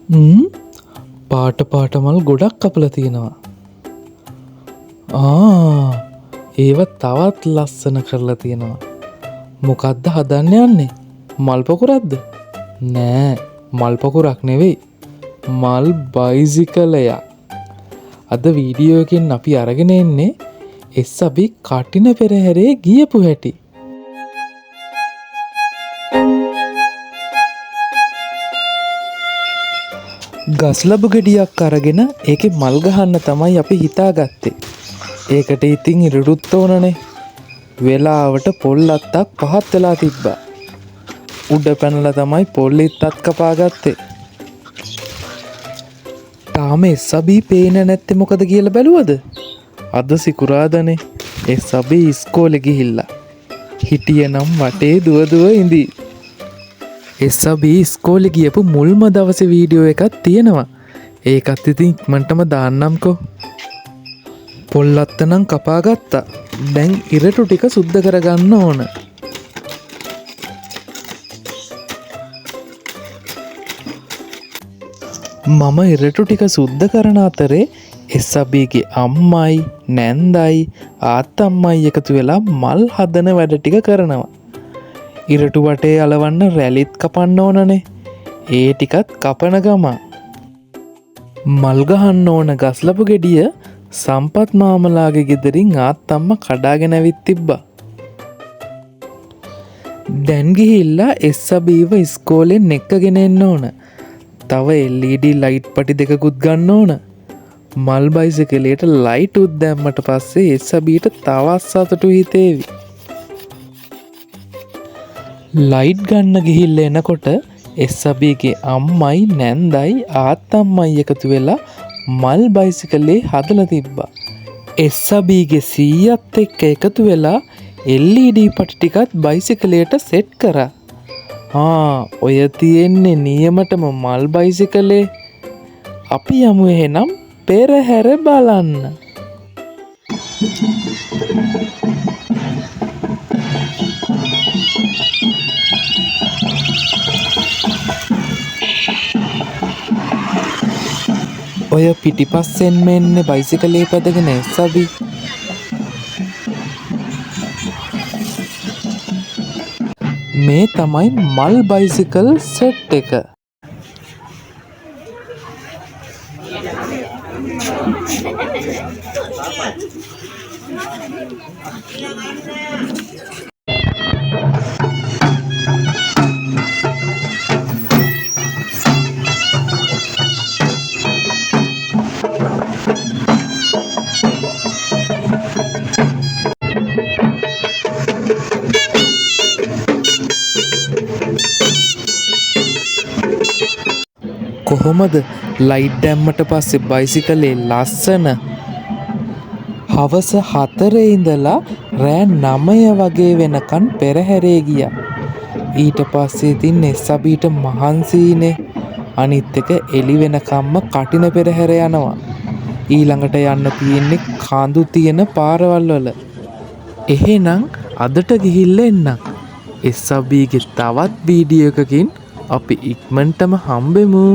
පාට පාටමල් ගොඩක් කපලා තියෙනවා. ඒව තවත් ලස්සන කරලා තියෙනවා. මොකක්ද හදන්න යන්නේ? මල් පොකුරක්ද? නෑ, මල් පොකුරක් නෙවෙයි. මල් බයිසිකලයක්. අද වීඩියෝ එකෙන් අපි අරගෙන එන්නේ එස්.අබි කටින පෙරහැරේ ගියපු හැටි. ගස්ලබු ගෙඩියක් අරගෙන ඒකේ මල් ගහන්න තමයි අපි හිතාගත්තේ. ඒකට ඉතින් ඉරටුත් ඕනනේ. වෙලාවට පොල් අත්තක් පහත් වෙලා තිබ්බා. උඩ පැනලා තමයි පොල් ඉත්තත් කපාගත්තේ. තාම එස්.අබි පේන්නේ නැත්තේ මොකද කියලා බැලුවද? අද සිකුරාදානේ. එස්.අබි ඉස්කෝලේ ගිහිල්ලා. හිටියනම් වටේ දුව ඉඳී. එස්.අබි ඉස්කෝලේ ගියපු මුල්ම දවසේ වීඩියෝ එකක් තියෙනවා. ඒකත් ඉතින් ඉක්මනටම දාන්නම්කෝ. පොල් අත්ත නම් කපා ගත්තා. දැන් ඉරටු ටික සුද්ධ කරගන්න ඕන. මම ඉරටු ටික සුද්ධ කරන අතරේ එස්.අබිගේ අම්මයි නැන්දයි ආත්තම්මයි එකතු වෙලා මල් හදන වැඩ ටික කරනවා. ඉරටු වටේ අලවන්න රැලිත් කපන්න ඕනනේ. ඒ ටිකත් කපන ගමන් මල් ගහන්න ඕන ගස්ලපු ගෙඩිය සම්පත් මාමලාගේ ගෙදරින් ආත්තම්ම කඩාගෙන ඇවිත් තිබ්බා. දැන් ගිහිල්ලා එස්.අබිව ඉස්කෝලෙන් එක්කගෙන එන්න ඕන. තව LED ලයිට් පටි දෙකකුත් ගන්න ඕන. මල් බයිසිකලයට ලයිට් උත් දැම්මට පස්සේ එස්.අබිට තවත් සතුටු හිතේවි. ලයිට් ගන්න ගිහිල්ලා එනකොට එස්.අබිගේ අම්මයි නැන්දයි ආත්තම්මයි එකතු වෙලා මල් බයිසිකලේ හදලා තිබ්බා. එස්.අබිගේ සීයාත් එක්ක එකතු වෙලා LED පටි ටිකත් බයිසිකලයට සෙට් කරා. ඔය තියෙන්නේ නියමටම මල් බයිසිකලේ. අපි යමු එහෙනම් පෙරහැර බලන්න. ඔය පිටිපස්සෙන් මෙන්නේ බයිසිකලේ පැදගෙන එස්.අබි. මේ තමයි මල් බයිසිකල් සෙට් එක. කොහොමද ලයිට් දැම්මට පස්සේ බයිසිකලේ ලස්සන? හවස 4 ඉඳලා රෑ 9 වගේ වෙනකන් පෙරහැරේ ගියා. ඊට පස්සේ ඉතින් එස්.අබිට මහන්සියිනේ. අනිත් එක එළි වෙනකම්ම කටින පෙරහැර යනවා. ඊළඟට යන්න තියෙන්නේ කඳු තියෙන පාරවල් වල. එහෙනම් අදට ගිහිල්ලා එන්නම්. එස්.අබිගේ තවත් වීඩියෝ එකකින් අපි ඉක්මනටම හම්බෙමු.